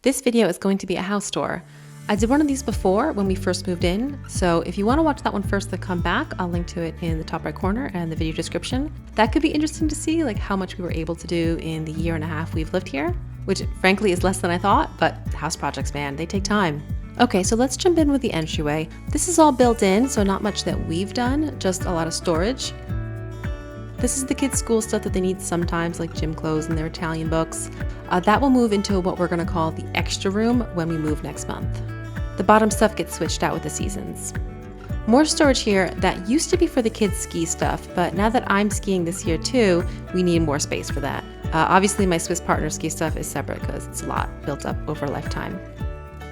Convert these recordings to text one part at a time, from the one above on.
This video is going to be a house tour. I did one of these before when we first moved in, so if you want to watch that one first then come back, I'll link to it in the top right corner and the video description. That could be interesting to see, like how much we were able to do in the year and a half we've lived here, which frankly is less than I thought, but house projects, man, they take time. Okay, so let's jump in with the entryway. This is all built in, so not much that we've done, just a lot of storage. This is the kids' school stuff that they need sometimes, like gym clothes and their Italian books. That will move into what we're gonna call the extra room when we move next month. The bottom stuff gets switched out with the seasons. More storage here. That used to be for the kids' ski stuff, but now that I'm skiing this year too, we need more space for that. Obviously my Swiss partner ski stuff is separate because it's a lot built up over a lifetime.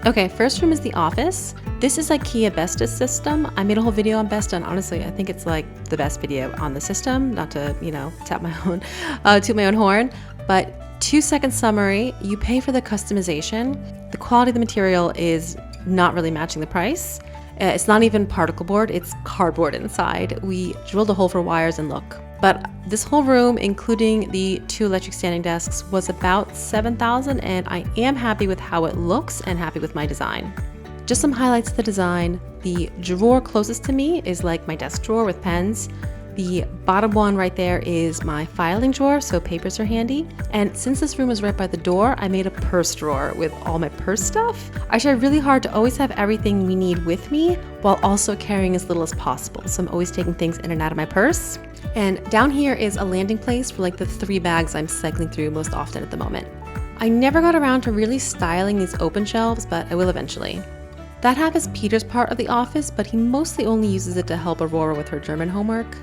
Okay, first room is the office. This is IKEA Bestis system. I made a whole video on Besta, and honestly, I think it's like the best video on the system. Not to, toot my own horn, but 2-second summary. You pay for the customization. The quality of the material is not really matching the price. It's not even particle board, it's cardboard inside. We drilled a hole for wires and look. But this whole room, including the 2 electric standing desks, was about $7,000, and I am happy with how it looks and happy with my design. Just some highlights of the design. The drawer closest to me is like my desk drawer with pens. The bottom one right there is my filing drawer, so papers are handy. And since this room is right by the door, I made a purse drawer with all my purse stuff. I try really hard to always have everything we need with me while also carrying as little as possible. So I'm always taking things in and out of my purse. And down here is a landing place for like the 3 bags I'm cycling through most often at the moment. I never got around to really styling these open shelves, but I will eventually. That half is Peter's part of the office, but he mostly only uses it to help Aurora with her German homework.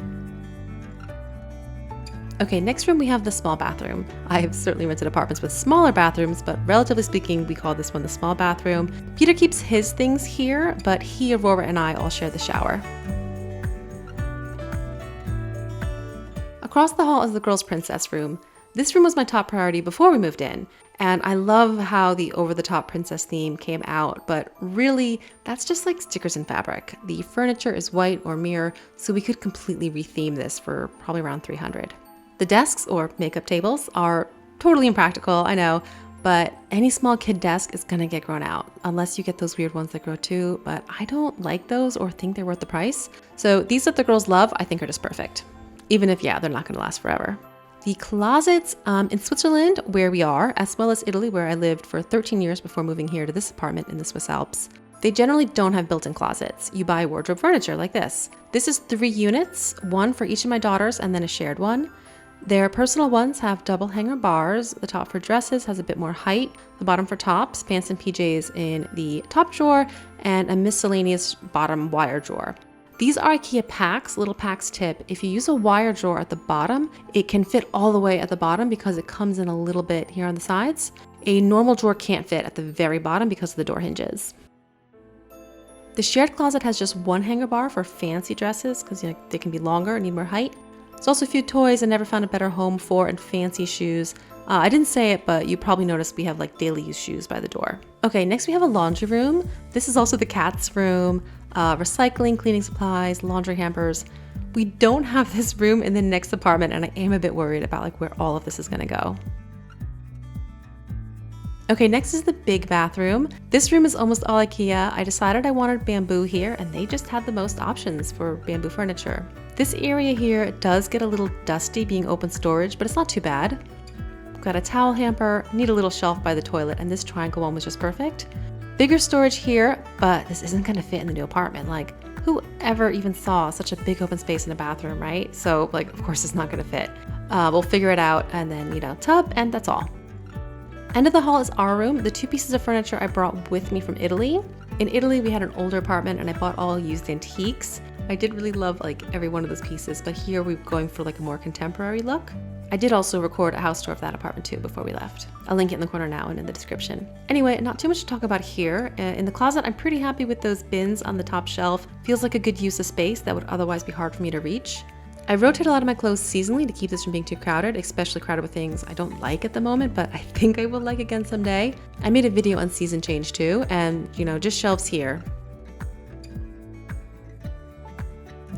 Okay, next room we have the small bathroom. I have certainly rented apartments with smaller bathrooms, but relatively speaking, we call this one the small bathroom. Peter keeps his things here, but he, Aurora, and I all share the shower. Across the hall is the girls' princess room. This room was my top priority before we moved in, and I love how the over-the-top princess theme came out, but really, that's just like stickers and fabric. The furniture is white or mirror, so we could completely retheme this for probably around $300. The desks, or makeup tables, are totally impractical, I know, but any small kid desk is gonna get grown out, unless you get those weird ones that grow too, but I don't like those or think they're worth the price. So these that the girls love, I think are just perfect. Even if, they're not gonna last forever. The closets in Switzerland, where we are, as well as Italy, where I lived for 13 years before moving here to this apartment in the Swiss Alps, they generally don't have built-in closets. You buy wardrobe furniture like this. This is 3 units, 1 for each of my daughters and then a shared one. Their personal ones have double hanger bars. The top for dresses has a bit more height. The bottom for tops, pants and PJs in the top drawer, and a miscellaneous bottom wire drawer. These are IKEA packs. Little packs tip: if you use a wire drawer at the bottom, it can fit all the way at the bottom because it comes in a little bit here on the sides. A normal drawer can't fit at the very bottom because of the door hinges. The shared closet has just 1 hanger bar for fancy dresses because they can be longer and need more height. There's also a few toys I never found a better home for, and fancy shoes. I didn't say it, but you probably noticed we have like daily use shoes by the door. Okay, next we have a laundry room. This is also the cat's room. Recycling, cleaning supplies, laundry hampers. We don't have this room in the next apartment, and I am a bit worried about like where all of this is gonna go. Okay, next is the big bathroom. This room is almost all IKEA. I decided I wanted bamboo here, and they just had the most options for bamboo furniture. This area here does get a little dusty being open storage, but it's not too bad. I've got a towel hamper, need a little shelf by the toilet, and this triangle one was just perfect. Bigger storage here, but this isn't gonna fit in the new apartment. Like, who ever even saw such a big open space in a bathroom, right? So like, of course it's not gonna fit. We'll figure it out, and then, tub, and that's all. End of the hall is our room. The 2 pieces of furniture I brought with me from Italy. In Italy, we had an older apartment, and I bought all used antiques. I did really love like every one of those pieces, but here we're going for like a more contemporary look. I did also record a house tour of that apartment too before we left. I'll link it in the corner now and in the description. Anyway, not too much to talk about here. In the closet, I'm pretty happy with those bins on the top shelf. Feels like a good use of space that would otherwise be hard for me to reach. I rotate a lot of my clothes seasonally to keep this from being too crowded, especially crowded with things I don't like at the moment, but I think I will like again someday. I made a video on season change too, and just shelves here.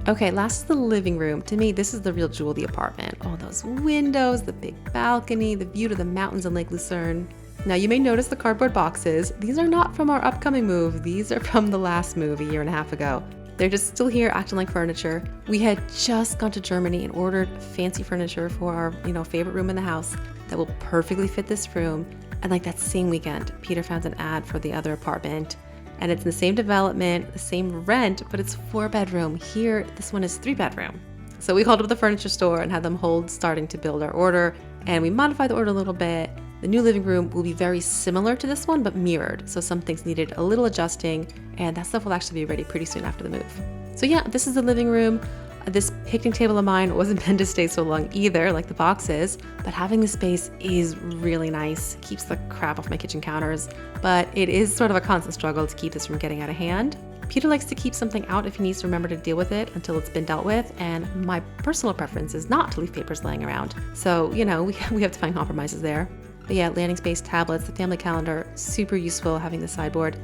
Okay, last is the living room. To me, this is the real jewel of the apartment. All those windows, the big balcony, the view to the mountains and Lake Lucerne. Now you may notice the cardboard boxes. These are not from our upcoming move. These are from the last move a year and a half ago. They're just still here acting like furniture. We had just gone to Germany and ordered fancy furniture for our, favorite room in the house that will perfectly fit this room. And like that same weekend, Peter found an ad for the other apartment. And it's in the same development, the same rent, but it's 4-bedroom. Here, this one is 3-bedroom. So we called up the furniture store and had them hold starting to build our order. And we modified the order a little bit. The new living room will be very similar to this one, but mirrored. So some things needed a little adjusting, and that stuff will actually be ready pretty soon after the move. So yeah, this is the living room. This picnic table of mine wasn't meant to stay so long either, like the boxes, but having this space is really nice. Keeps the crap off my kitchen counters, but it is sort of a constant struggle to keep this from getting out of hand. Peter likes to keep something out if he needs to remember to deal with it until it's been dealt with, and my personal preference is not to leave papers laying around. So, we have to find compromises there. But yeah, landing space, tablets, the family calendar, super useful having the sideboard.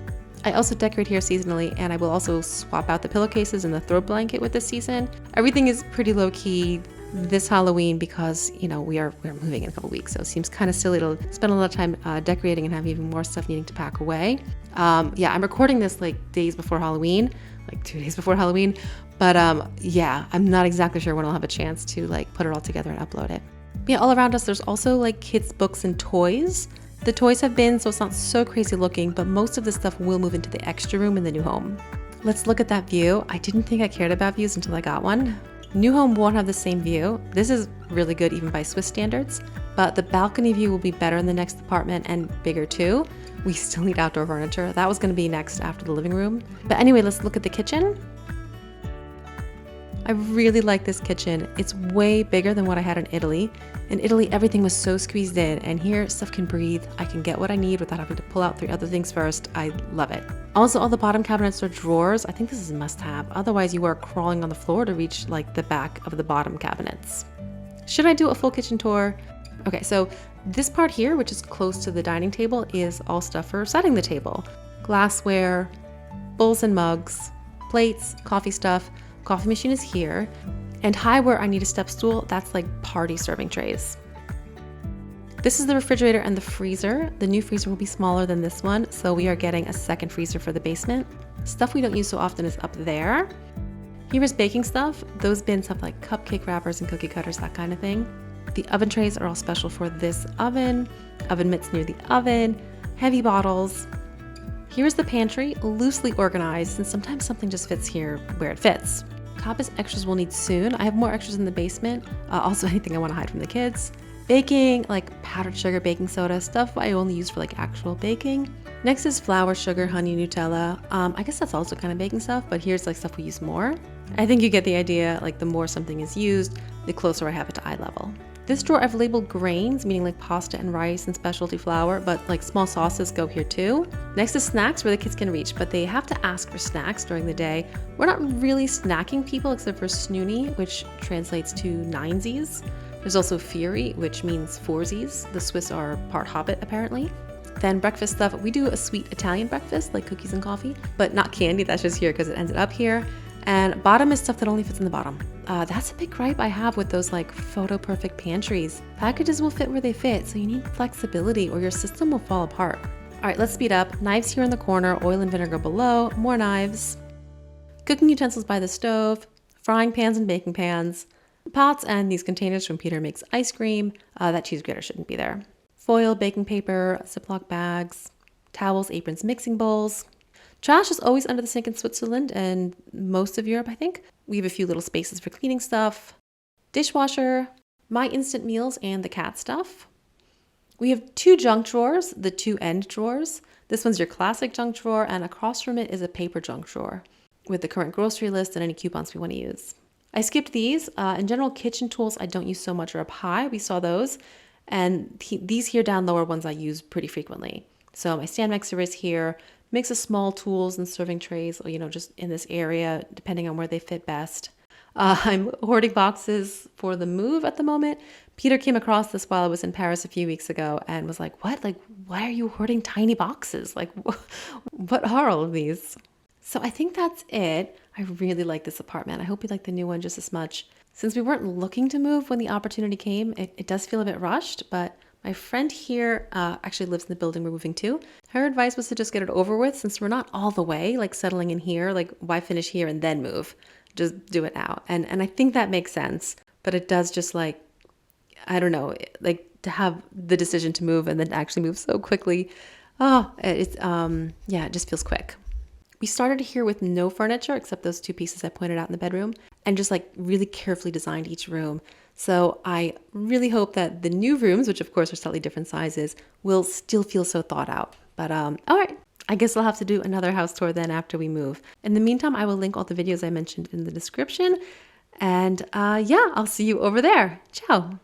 I also decorate here seasonally, and I will also swap out the pillowcases and the throw blanket with this season. Everything is pretty low key this Halloween because, we're moving in a couple weeks, so it seems kind of silly to spend a lot of time decorating and have even more stuff needing to pack away. I'm recording this like days before Halloween, like 2 days before Halloween, but I'm not exactly sure when I'll have a chance to like put it all together and upload it. Yeah, all around us, there's also like kids' books and toys. The toys have been, so it's not so crazy looking, but most of the stuff will move into the extra room in the new home. Let's look at that view. I didn't think I cared about views until I got one. New home won't have the same view. This is really good even by Swiss standards, but the balcony view will be better in the next apartment and bigger too. We still need outdoor furniture. That was gonna be next after the living room. But anyway, let's look at the kitchen. I really like this kitchen. It's way bigger than what I had in Italy. In Italy, everything was so squeezed in, and here stuff can breathe. I can get what I need without having to pull out 3 other things first. I love it. Also, all the bottom cabinets are drawers. I think this is a must-have. Otherwise, you are crawling on the floor to reach like the back of the bottom cabinets. Should I do a full kitchen tour? Okay, so this part here, which is close to the dining table, is all stuff for setting the table. Glassware, bowls and mugs, plates, coffee stuff. Coffee machine is here, and high where I need a step stool, that's like party serving trays. This is the refrigerator and the freezer. The new freezer will be smaller than this one, so we are getting a second freezer for the basement. Stuff we don't use so often is up there. Here is baking stuff. Those bins have like cupcake wrappers and cookie cutters, that kind of thing. The oven trays are all special for this oven. Oven mitts near the oven, heavy bottles. Here's the pantry, loosely organized, and sometimes something just fits here where it fits. Cobblers extras we'll need soon. I have more extras in the basement. Also anything I want to hide from the kids. Baking, like powdered sugar, baking soda, stuff I only use for like actual baking. Next is flour, sugar, honey, Nutella. I guess that's also kind of baking stuff, but here's like stuff we use more. I think you get the idea, like the more something is used, the closer I have it to eye level. This drawer I've labeled grains, meaning like pasta and rice and specialty flour, but like small sauces go here too. Next is snacks where the kids can reach, but they have to ask for snacks during the day. We're not really snacking people except for Snoony, which translates to ninesies. There's also Fury, which means foursies. The Swiss are part Hobbit apparently. Then breakfast stuff, we do a sweet Italian breakfast like cookies and coffee, but not candy, that's just here because it ended up here. And bottom is stuff that only fits in the bottom. That's a big gripe I have with those like photo perfect pantries. Packages will fit where they fit, so you need flexibility or your system will fall apart. All right, let's speed up. Knives here in the corner, oil and vinegar below, more knives. Cooking utensils by the stove, frying pans and baking pans, pots and these containers from Peter Makes Ice Cream. That cheese grater shouldn't be there. Foil, baking paper, Ziploc bags, towels, aprons, mixing bowls. Trash is always under the sink in Switzerland and most of Europe, I think. We have a few little spaces for cleaning stuff. Dishwasher, my instant meals, and the cat stuff. We have 2 junk drawers, the 2 end drawers. This one's your classic junk drawer, and across from it is a paper junk drawer with the current grocery list and any coupons we want to use. I skipped these. In general, kitchen tools I don't use so much are up high. We saw those. And these here down lower ones I use pretty frequently. So my stand mixer is here. Mix of small tools and serving trays, just in this area, depending on where they fit best. I'm hoarding boxes for the move at the moment. Peter came across this while I was in Paris a few weeks ago and was like, what? Like, why are you hoarding tiny boxes? Like, what are all of these? So I think that's it. I really like this apartment. I hope you like the new one just as much. Since we weren't looking to move when the opportunity came, it does feel a bit rushed, but My friend here actually lives in the building we're moving to. Her advice was to just get it over with since we're not all the way, like settling in here. Like, why finish here and then move? Just do it now. And I think that makes sense. But it does just like, I don't know, like to have the decision to move and then actually move so quickly. Oh, it's yeah, it just feels quick. We started here with no furniture except those two pieces I pointed out in the bedroom and just like really carefully designed each room. So I really hope that the new rooms, which of course are slightly different sizes, will still feel so thought out. But all right, I guess I'll have to do another house tour then after we move. In the meantime, I will link all the videos I mentioned in the description. And yeah, I'll see you over there. Ciao.